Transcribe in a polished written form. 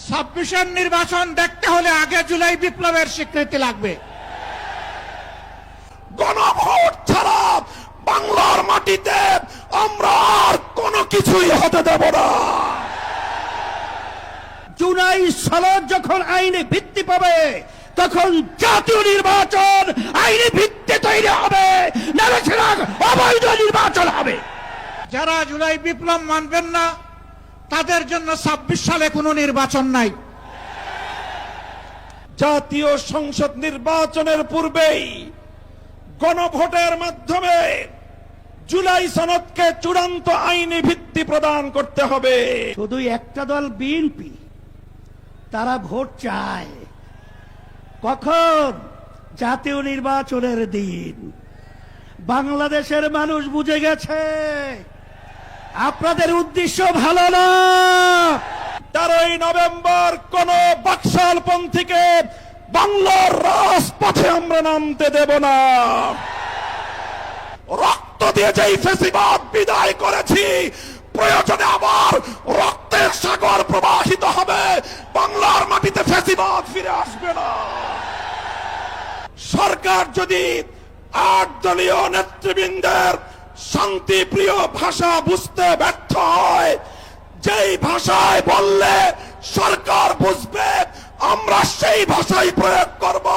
26-এর নির্বাচন দেখতে হলে আগে জুলাই বিপ্লবের স্বীকৃতি লাগবে। গণভোট ছাড়া বাংলার মাটিতে আমরা আর কোনো কিছুই হতে দেব না। জুলাই সনদ যখন আইনি ভিত্তি পাবে তখন জাতীয় নির্বাচন আইনি ভিত্তি তৈরি হবে, অবৈধ নির্বাচন হবে। যারা জুলাই বিপ্লব মানবেন না তাদের জন্য 26 সালে কোনো নির্বাচন নাই। জাতীয় সংসদ নির্বাচনের পূর্বেই গণভোটের মাধ্যমে জুলাই সনদকে চূড়ান্ত আইনি ভিত্তি প্রদান করতে হবে। শুধু একটা দল বিএনপি, তারা ভোট চায় কখন? জাতীয় নির্বাচনের দিন। বাংলাদেশের মানুষ বুঝে গেছে আপনাদের উদ্দেশ্য ভালো না। 13ই নভেম্বর কোন বাকশালপন্থীকে বাংলার রাজপথে আমরা নামতে দেব না। রক্ত দিয়ে যেই ফ্যাসিবাদ বিদায় করেছি, প্রয়োজনে আবার রক্তের সাগর প্রবাহিত হবে, বাংলার মাটিতে ফ্যাসিবাদ ফিরে আসবে না। সরকার যদি 8 দলীয় নেতৃবৃন্দের শান্তিপ্রিয় ভাষা বুঝতে ব্যর্থ হয়, যেই ভাষায় বললে সরকার বুঝবে আমরা সেই ভাষাই প্রয়োগ করব।